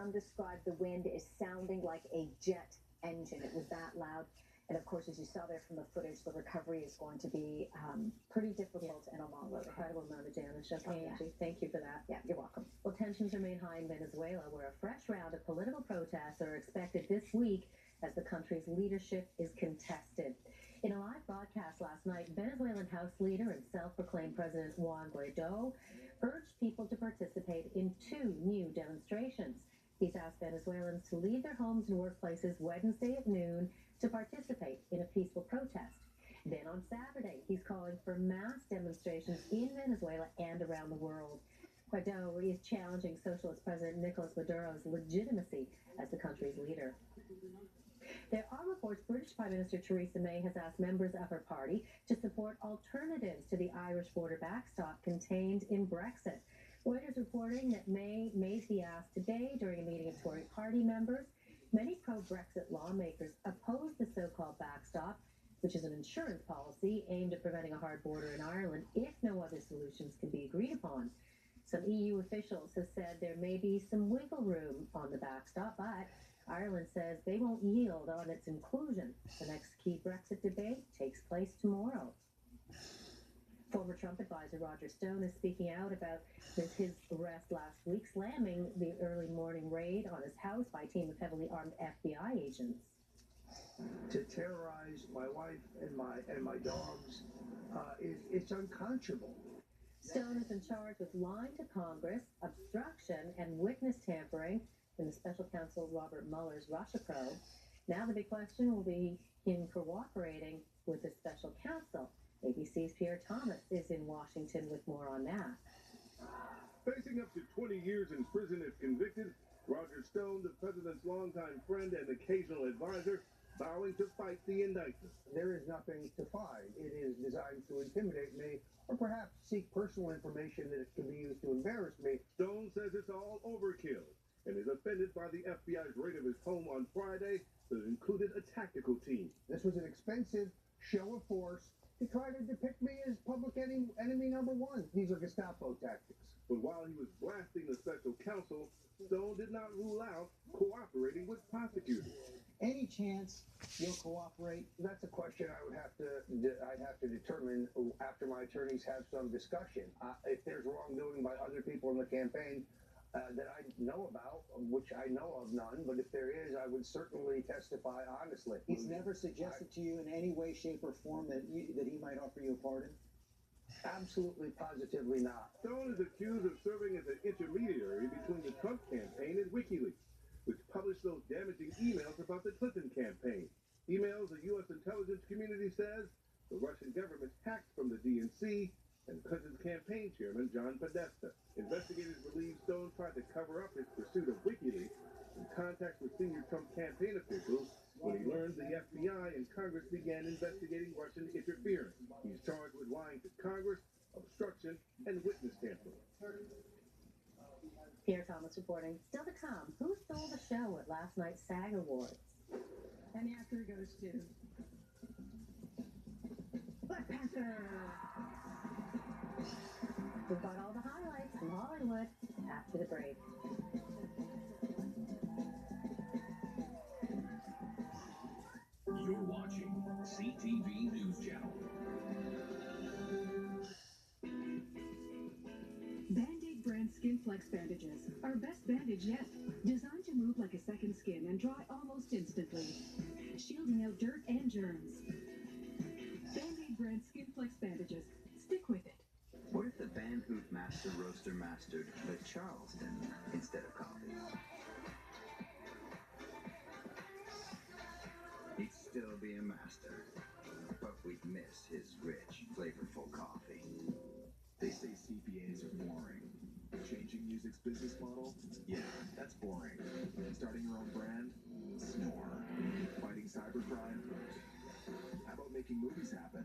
Some describe the wind as sounding like a jet engine. It was that loud. And of course, as you saw there from the footage, the recovery is going to be pretty difficult and a long road. Incredible amount of damage. Okay, Oh, yeah. Angie, thank you for that. Yeah, you're welcome. Well, tensions remain high in Venezuela, where a fresh round of political protests are expected this week as the country's leadership is contested. In a live broadcast last night, Venezuelan House leader and self-proclaimed President Juan Guaido urged people to participate in 2 new demonstrations. He's asked Venezuelans to leave their homes and workplaces Wednesday at noon to participate in a peaceful protest. Then on Saturday, he's calling for mass demonstrations in Venezuela and around the world. Guaido is challenging Socialist President Nicolas Maduro's legitimacy as the country's leader. There are reports British Prime Minister Theresa May has asked members of her party to support alternatives to the Irish border backstop contained in Brexit. Reuters reporting that May made the ask today during a meeting of Tory party members. Many pro-Brexit lawmakers oppose the so-called backstop, which is an insurance policy aimed at preventing a hard border in Ireland if no other solutions can be agreed upon. Some EU officials have said there may be some wiggle room on the backstop, but Ireland says they won't yield on its inclusion. The next key Brexit debate takes place tomorrow. Former Trump advisor Roger Stone is speaking out about his arrest last week, slamming the early morning raid on his house by a team of heavily armed FBI agents. To terrorize my wife and my dogs it's unconscionable. Stone has been charged with lying to Congress, obstruction, and witness tampering in the special counsel Robert Mueller's Russia probe. Now the big question will be him cooperating with the special counsel. ABC's Pierre Thomas is in Washington with more on that. Facing up to 20 years in prison if convicted, Roger Stone, the president's longtime friend and occasional advisor, vowing to fight the indictment. There is nothing to find. It is designed to intimidate me or perhaps seek personal information that can be used to embarrass me. Stone says it's all overkill and is offended by the FBI's raid of his home on Friday that included a tactical team. This was an expensive show of force to try to depict me as public enemy number 1. These are Gestapo tactics. But while he was blasting the special counsel, Stone did not rule out cooperating with prosecutors. Any chance you'll cooperate? That's a question I'd have to determine after my attorneys have some discussion. If there's wrongdoing by other people in the campaign that I know about, which I know of none, but if there is, I would certainly testify honestly. He's never suggested to you in any way, shape, or form that he might offer you a pardon? Absolutely, positively not. Stone is accused of serving as an intermediary between the Trump campaign and WikiLeaks, which published those damaging emails about the Clinton campaign. Emails the U.S. intelligence community says the Russian government hacked from the DNC and Clinton's campaign chairman, John Podesta. Investigators believe Stone tried to cover up his pursuit of WikiLeaks in contacts with senior Trump campaign officials when he learned the FBI and Congress began investigating Russian interference. He's charged with lying to Congress, obstruction, and witness tampering. Pierre Thomas reporting. Still to come, who stole the show at last night's SAG Awards? And the actor goes to Black Panther. We've got all the highlights from Hollywood after the break. You're watching CTV News Channel. Band-Aid brand Skin Flex bandages. Our best bandage yet. Designed to move like a second skin and dry almost instantly. Shielding out dirt and germs. Band-Aid brand Skin Flex bandages. Stick with it. What if the Van Hoot Master Roaster mastered the Charleston instead of coffee? He'd still be a master, but we'd miss his rich, flavorful coffee. They say CPAs are boring. Changing music's business model? Yeah, that's boring. Starting your own brand? Snore. Fighting cybercrime? How about making movies happen?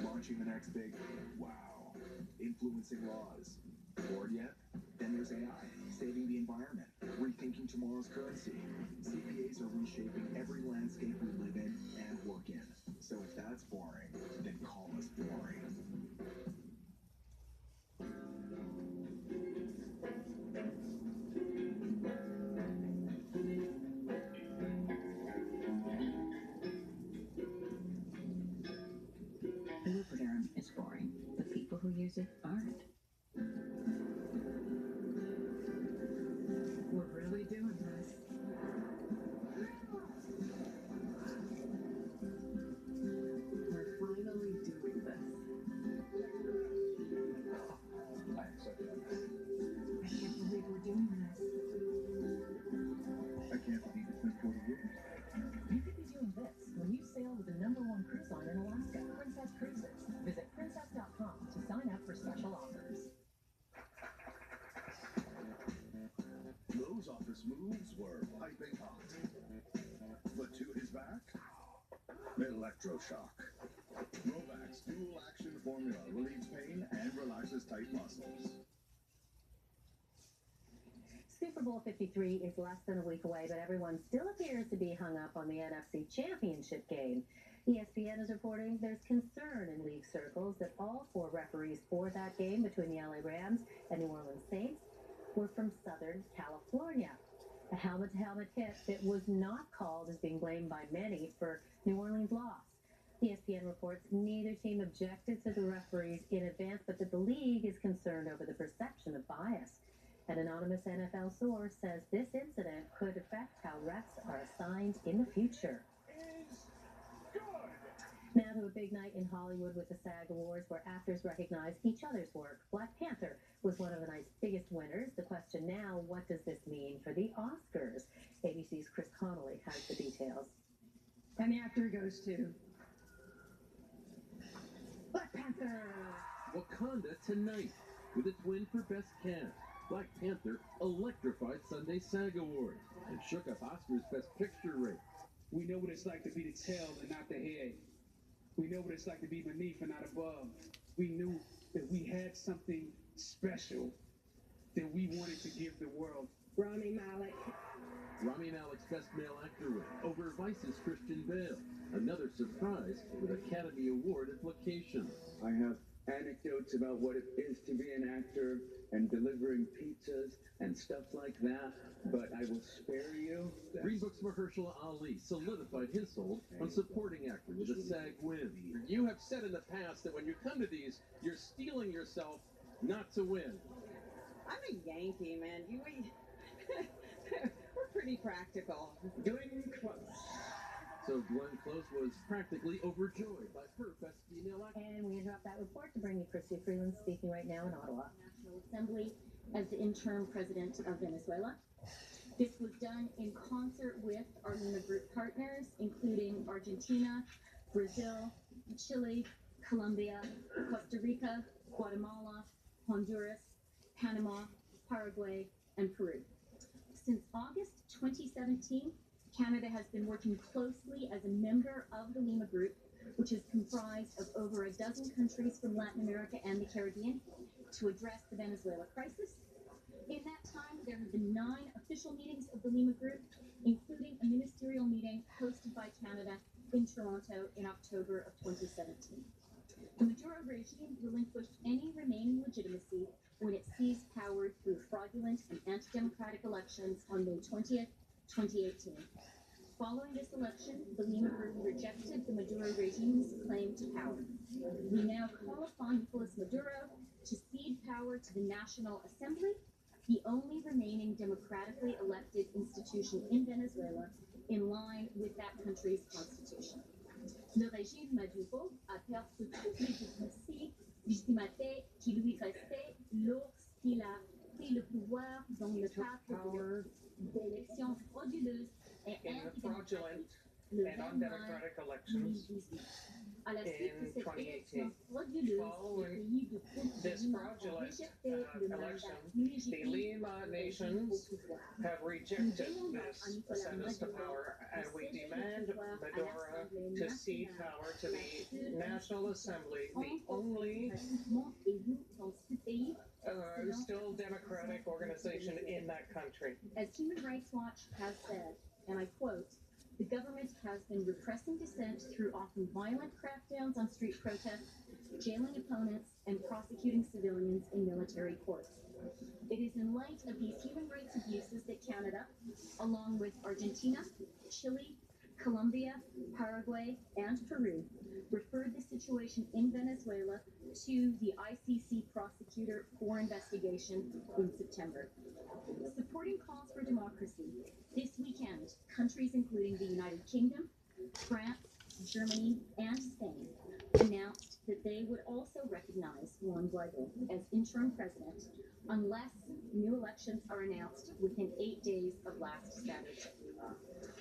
Launching the next big wow. Influencing laws. Bored yet? Then there's AI, saving the environment, rethinking tomorrow's currency. CPAs are reshaping every landscape we live in and work in. So if that's boring, then call us boring. music art. We're really doing this. We're finally doing this. I accept that. I can't believe we're doing this. I can't believe it's been 40 years. You could be doing this when you sail with the #1 cruise line in Alaska, Princess Cruises. Visit princess.com to sign up for special offers. Those office moves were piping hot. But to his back, electroshock. Rovax dual action formula relieves pain and relaxes tight muscles. Super Bowl 53 is less than a week away, but everyone still appears to be hung up on the NFC Championship game. ESPN is reporting there's concern in league circles that all 4 referees for that game between the LA Rams and New Orleans Saints were from Southern California. A helmet-to-helmet hit that was not called is being blamed by many for New Orleans' loss. ESPN reports neither team objected to the referees in advance, but that the league is concerned over the perception of bias. An anonymous NFL source says this incident could affect how refs are assigned in the future. Now to a big night in Hollywood with the SAG Awards, where actors recognize each other's work. Black Panther was one of the night's biggest winners. The question now, what does this mean for the Oscars? ABC's Chris Connolly has the details. And the actor goes to Black Panther. Wakanda tonight with its win for Best Cast. Black Panther electrified Sunday's SAG Awards and shook up Oscar's Best Picture race. We know what it's like to be the tail and not the head. We know what it's like to be beneath and not above. We knew that we had something special that we wanted to give the world. Rami Malek. Rami Malek's Best Male Actor win over Vice's Christian Bale. Another surprise with Academy Award implications. I have anecdotes about what it is to be an actor and delivering pizzas and stuff like that, but I will spare you. Green Book's Mahershala Ali solidified his hold on supporting actor with a SAG win. You have said in the past that when you come to these, you're steeling yourself not to win. I'm a Yankee, man. We're pretty practical. Glenn Close. So Glenn Close was practically overjoyed by her Best Female Actor. And we interrupt that report to bring you Chrystia Freeland speaking right now in Ottawa. National Assembly as the interim president of Venezuela. This was done in concert with our Lima Group partners, including Argentina, Brazil, Chile, Colombia, Costa Rica, Guatemala, Honduras, Panama, Paraguay, and Peru. Since August 2017, Canada has been working closely as a member of the Lima Group, which is comprised of over a dozen countries from Latin America and the Caribbean, to address the Venezuela crisis. In that time, there have been 9 official meetings of the Lima Group, including a ministerial meeting hosted by Canada in Toronto in October of 2017. The Maduro regime relinquished any remaining legitimacy when it seized power through fraudulent and anti-democratic elections on May 20th, 2018. Following this election, the Lima Group rejected the Maduro regime's claim to power. We now call upon Nicolas Maduro to cede power to the National Assembly, the only remaining democratically elected institution in Venezuela, in line with that country's constitution. Le régime Maduro a perdu toute légitimité qui lui restait lorsqu'il a pris le pouvoir dans le cadre d'élections frauduleuses et fraudulent and undemocratic elections À la suite de in cette 2018. élection frauduleuse, Following this fraudulent election, the Lima nations have rejected this ascendance to power, and we demand Maduro to cede power to the National Assembly, the only still democratic organization in that country. As Human Rights Watch has said, and I quote, the government has been repressing dissent through often violent crackdowns on street protests, jailing opponents, and prosecuting civilians in military courts. It is in light of these human rights abuses that Canada, along with Argentina, Chile, Colombia, Paraguay, and Peru, referred the situation in Venezuela to the ICC prosecutor for investigation in September. Supporting calls for democracy, this weekend, countries including the United Kingdom, France, Germany, and Spain announced that they would also recognize Juan Guaido as interim president unless new elections are announced within 8 days of last Saturday.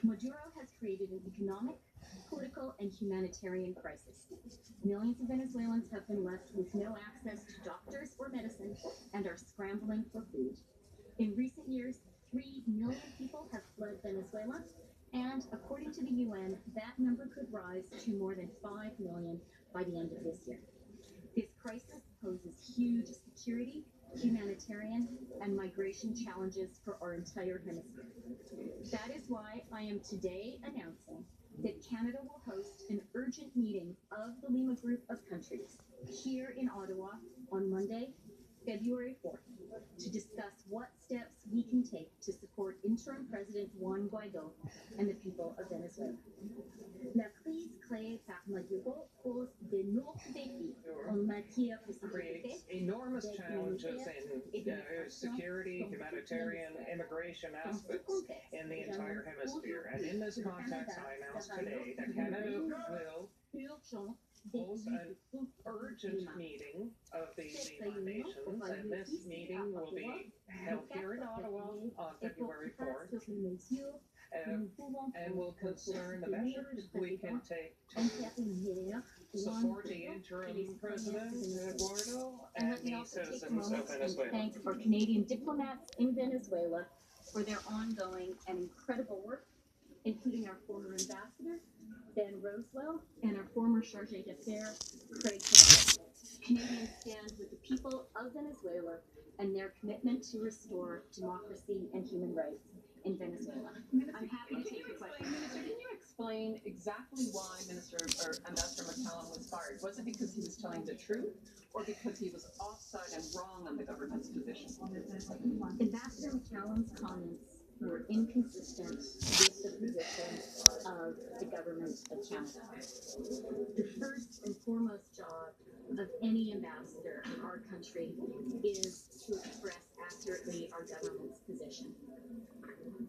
Maduro has created an economic, political, and humanitarian crisis. Millions of Venezuelans have been left with no access to doctors or medicine and are scrambling for food. In recent years, 3 million people have fled Venezuela, and according to the UN, that number could rise to more than 5 million by the end of this year. This crisis poses huge security, humanitarian, and migration challenges for our entire hemisphere. That is why I am today announcing that Canada will host an urgent meeting of the Lima Group of countries here in Ottawa on Monday, February 4th, to discuss what steps we can take to support interim President Juan Guaido and the people of Venezuela. La crise créée par Maduro pose d'énormes défis en matière de sécurité, creates enormous challenges in security, humanitarian, immigration aspects in the entire hemisphere. And in this context, I announce today that Canada will host an urgent meeting of the Lima nations, and this meeting will be held here in Ottawa on February 4th. And will concern the measures we can take to support the interim president, Guaido, and and let me the also take a citizens moment of and Venezuela. thank our Canadian diplomats in Venezuela for their ongoing and incredible work, including our former ambassador, Ben Rosewell, and our former chargé d'affaires, Craig Taylor. Canadians stand with the people of Venezuela and their commitment to restore democracy and human rights in Venezuela. I'm happy to take your question. Minister, can you explain exactly why Ambassador McCallum was fired? Was it because he was telling the truth, or because he was offside and wrong on the government's position? Ambassador McCallum's comments were inconsistent with the position of the government of Canada. The first and foremost job of any ambassador in our country is to express accurately our government's position.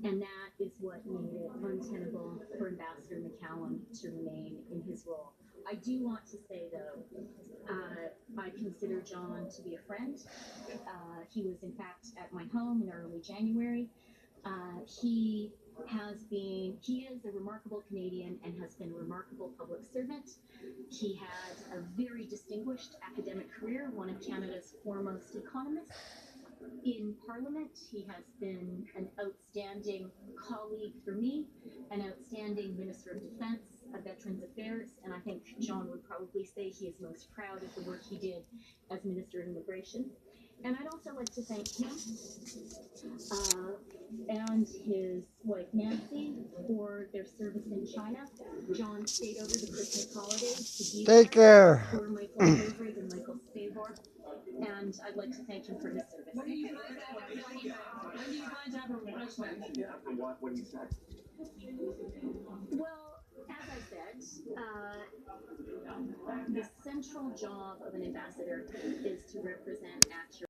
And that is what made it untenable for Ambassador McCallum to remain in his role. I do want to say, though, I consider John to be a friend. He was, in fact, at my home in early January. He is a remarkable Canadian and has been a remarkable public servant. He had a very distinguished academic career, one of Canada's foremost economists. In Parliament, he has been an outstanding colleague for me, an outstanding Minister of Defense, of Veterans Affairs, and I think John would probably say he is most proud of the work he did as Minister of Immigration. And I'd also like to thank him and his wife Nancy for their service in China. John stayed over the Christmas holidays to be there for Michael Hovrig and Michael Spavor, and I'd like to thank him for his service. When do you plan to have a refreshment? What he said. Well, as I said, the central job of an ambassador is to represent accurately